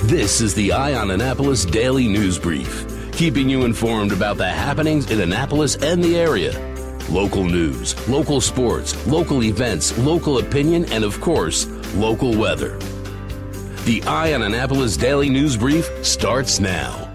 This is the Eye on Annapolis Daily News Brief, keeping you informed about the happenings in Annapolis and the area. Local news, local sports, local events, local opinion, and of course, local weather. The Eye on Annapolis Daily News Brief starts now.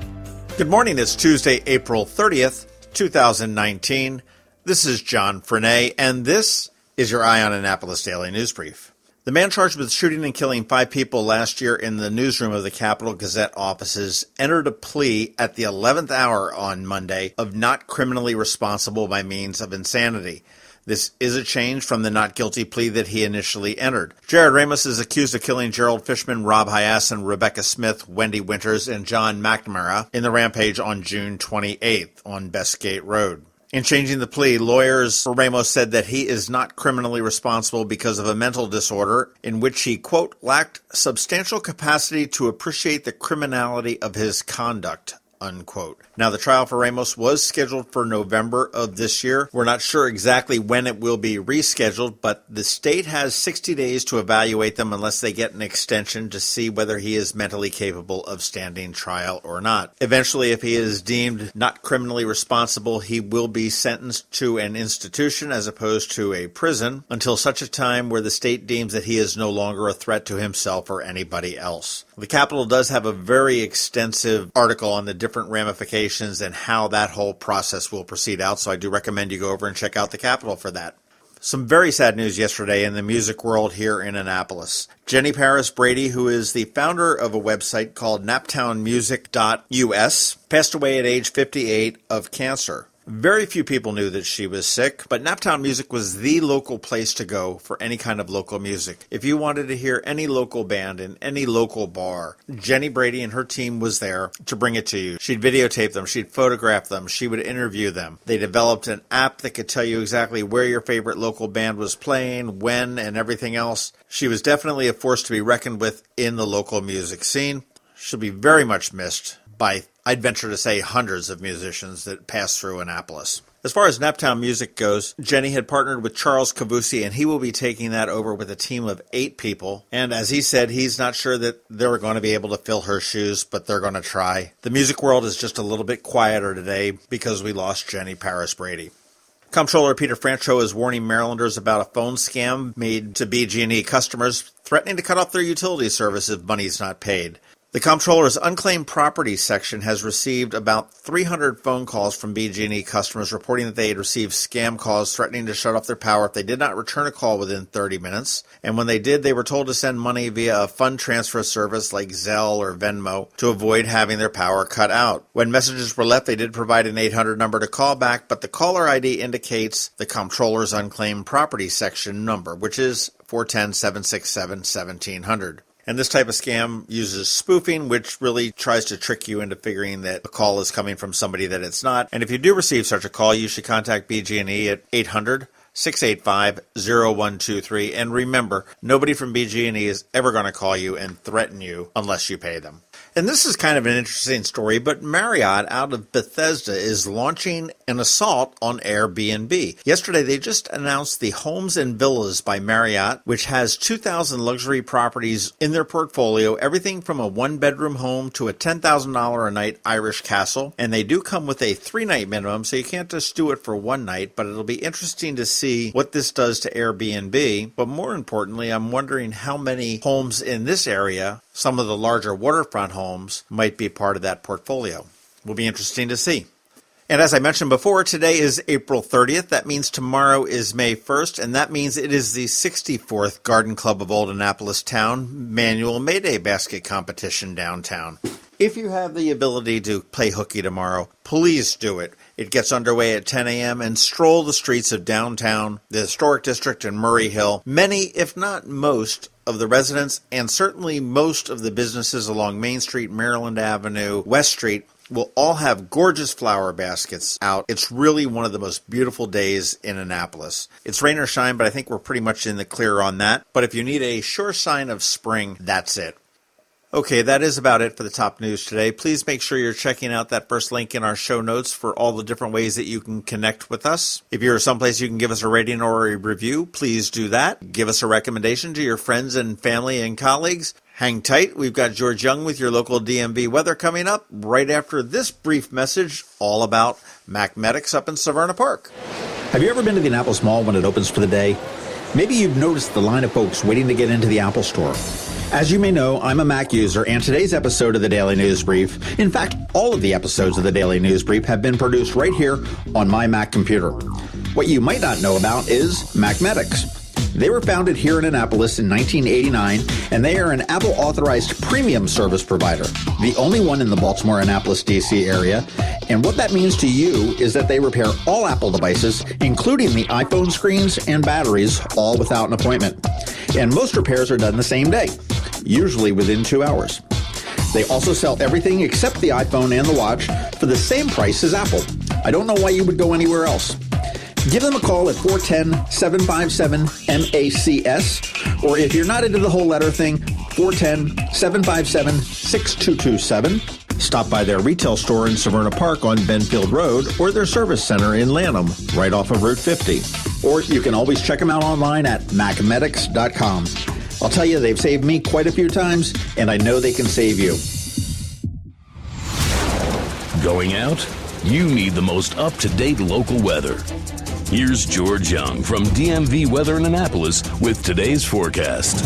Good morning. It's Tuesday, April 30th, 2019. This is John Frenaye, and this is your Eye on Annapolis Daily News Brief. The man charged with shooting and killing 5 people last year in the newsroom of the Capital Gazette offices entered a plea at the 11th hour on Monday of not criminally responsible by means of insanity. This is a change from the not guilty plea that he initially entered. Jarod Ramos is accused of killing Gerald Fishman, Rob Hyacin, Rebecca Smith, Wendy Winters, and John McNamara in the rampage on June 28th on Bestgate Road. In changing the plea, lawyers for Ramos said that he is not criminally responsible because of a mental disorder in which he, quote, lacked substantial capacity to appreciate the criminality of his conduct, unquote. Now, the trial for Ramos was scheduled for November of this year. We're not sure exactly when it will be rescheduled, but the state has 60 days to evaluate them unless they get an extension to see whether he is mentally capable of standing trial or not. Eventually, if he is deemed not criminally responsible, he will be sentenced to an institution as opposed to a prison until such a time where the state deems that he is no longer a threat to himself or anybody else. The Capitol does have a very extensive article on the different ramifications and how that whole process will proceed out, so I do recommend you go over and check out the Capitol for that. Some very sad news yesterday in the music world here in Annapolis. Jenny Paris Brady, who is the founder of a website called naptownmusic.us, passed away at age 58 of cancer. Very few people knew that she was sick, but Naptown Music was the local place to go for any kind of local music. If you wanted to hear any local band in any local bar, Jenny Brady and her team was there to bring it to you. She'd videotape them, she'd photograph them, she would interview them. They developed an app that could tell you exactly where your favorite local band was playing, when, and everything else. She was definitely a force to be reckoned with in the local music scene. She'll be very much missed by, I'd venture to say, hundreds of musicians that pass through Annapolis. As far as Naptown Music goes, Jenny had partnered with Charles Cavusi, and he will be taking that over with a team of 8 people. And as he said, he's not sure that they're going to be able to fill her shoes, but they're going to try. The music world is just a little bit quieter today because we lost Jenny Paris Brady. Comptroller Peter Franchot is warning Marylanders about a phone scam made to BG&E customers, threatening to cut off their utility service if money's not paid. The Comptroller's Unclaimed Property section has received about 300 phone calls from BG&E customers reporting that they had received scam calls threatening to shut off their power if they did not return a call within 30 minutes. And when they did, they were told to send money via a fund transfer service like Zelle or Venmo to avoid having their power cut out. When messages were left, they did provide an 800 number to call back, but the caller ID indicates the Comptroller's Unclaimed Property section number, which is 410-767-1700. And this type of scam uses spoofing, which really tries to trick you into figuring that a call is coming from somebody that it's not. And if you do receive such a call, you should contact BG&E at 800-685-0123. And remember, nobody from BG&E is ever going to call you and threaten you unless you pay them. And this is kind of an interesting story, but Marriott out of Bethesda is launching an assault on AirBNB. Yesterday, they just announced the Homes and Villas by Marriott, which has 2,000 luxury properties in their portfolio, everything from a 1-bedroom home to a $10,000 a night Irish castle. And they do come with a 3-night minimum, so you can't just do it for 1 night, but it'll be interesting to see what this does to Airbnb. But more importantly, I'm wondering how many homes in this area, some of the larger waterfront homes, might be part of that portfolio. Will be interesting to see. And as I mentioned before, today is April 30th. That means tomorrow is May 1st, and that means it is the 64th Garden Club of Old Annapolis Town Manual May Day Basket Competition downtown. If you have the ability to play hooky tomorrow, please do it. It gets underway at 10 a.m. and stroll the streets of downtown, the Historic District, and Murray Hill. Many, if not most, of the residents and certainly most of the businesses along Main Street, Maryland Avenue, West Street will all have gorgeous flower baskets out. It's really one of the most beautiful days in Annapolis. It's rain or shine, but I think we're pretty much in the clear on that. But if you need a sure sign of spring, that's it. Okay, that is about it for the top news today. Please make sure you're checking out that first link in our show notes for all the different ways that you can connect with us. If you're someplace you can give us a rating or a review, please do that. Give us a recommendation to your friends and family and colleagues. Hang tight. We've got George Young with your local DMV weather coming up right after this brief message all about Macmedics up in Severna Park. Have you ever been to the Annapolis Mall when it opens for the day? Maybe you've noticed the line of folks waiting to get into the Apple Store. As you may know, I'm a Mac user, and today's episode of the Daily News Brief, in fact, all of the episodes of the Daily News Brief have been produced right here on my Mac computer. What you might not know about is Macmedics. They were founded here in Annapolis in 1989, and they are an Apple-authorized premium service provider, the only one in the Baltimore-Annapolis, D.C. area. And what that means to you is that they repair all Apple devices, including the iPhone screens and batteries, all without an appointment. And most repairs are done the same day, usually within 2 hours. They also sell everything except the iPhone and the watch for the same price as Apple. I don't know why you would go anywhere else. Give them a call at 410-757-MACS, or if you're not into the whole letter thing, 410-757-6227. Stop by their retail store in Severna Park on Benfield Road, or their service center in Lanham, right off of Route 50. Or you can always check them out online at macmedics.com. I'll tell you, they've saved me quite a few times, and I know they can save you. Going out? You need the most up-to-date local weather. Here's George Young from DMV Weather in Annapolis with today's forecast.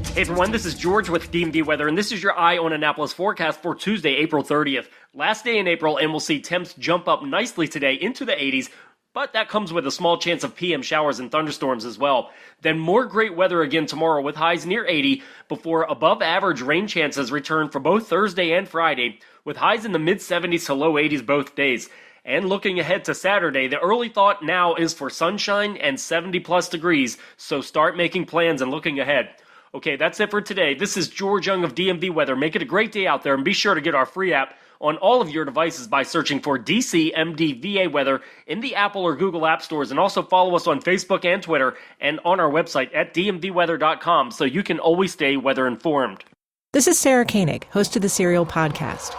Hey everyone, this is George with DMV Weather, and this is your Eye on Annapolis forecast for Tuesday, April 30th. Last day in April, and we'll see temps jump up nicely today into the 80s, but that comes with a small chance of PM showers and thunderstorms as well. Then more great weather again tomorrow with highs near 80 before above-average rain chances return for both Thursday and Friday, with highs in the mid-70s to low 80s both days. And looking ahead to Saturday, the early thought now is for sunshine and 70-plus degrees, so start making plans and looking ahead. Okay, that's it for today. This is George Young of DMV Weather. Make it a great day out there, and be sure to get our free app on all of your devices by searching for DCMDVA Weather in the Apple or Google App Stores, and also follow us on Facebook and Twitter and on our website at dmvweather.com so you can always stay weather informed. This is Sarah Koenig, host of the Serial Podcast.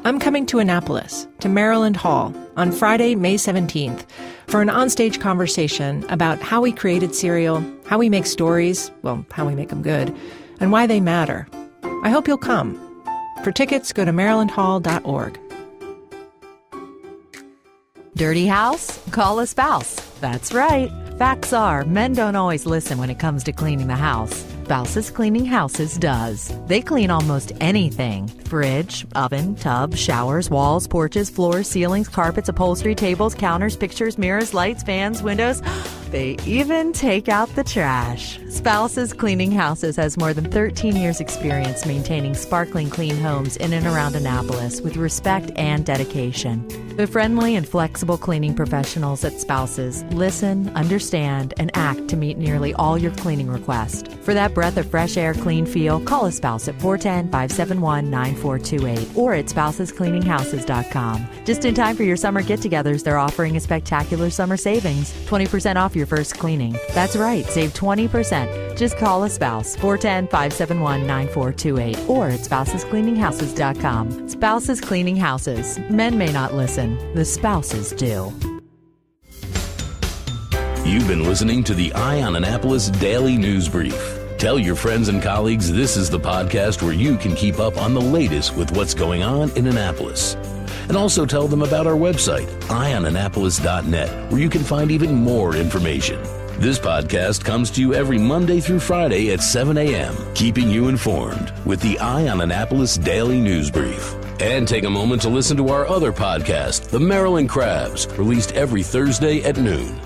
I'm coming to Annapolis, to Maryland Hall, on Friday, May 17th, for an onstage conversation about how we created Serial, how we make stories, well, how we make them good, and why they matter. I hope you'll come. For tickets, go to marylandhall.org. Dirty house? Call a spouse. That's right. Facts are, men don't always listen when it comes to cleaning the house. Spouses Cleaning Houses does. They clean almost anything. Fridge, oven, tub, showers, walls, porches, floors, ceilings, carpets, upholstery, tables, counters, pictures, mirrors, lights, fans, windows. They even take out the trash. Spouses Cleaning Houses has more than 13 years experience maintaining sparkling clean homes in and around Annapolis with respect and dedication. The friendly and flexible cleaning professionals at Spouses listen, understand, and act to meet nearly all your cleaning requests. For that breath of fresh air, clean feel, call a spouse at 410-571-9428 or at spousescleaninghouses.com. Just in time for your summer get-togethers, they're offering a spectacular summer savings, 20% off your first cleaning. That's right, save 20%. Just call a spouse, 410-571-9428 or at spousescleaninghouses.com. Spouses Cleaning Houses. Men may not listen. The spouses do. You've been listening to the Eye on Annapolis Daily News Brief. Tell your friends and colleagues this is the podcast where you can keep up on the latest with what's going on in Annapolis. And also tell them about our website, eyeonannapolis.net, where you can find even more information. This podcast comes to you every Monday through Friday at 7 a.m., keeping you informed with the Eye on Annapolis Daily News Brief. And take a moment to listen to our other podcast, The Maryland Crabs, released every Thursday at noon.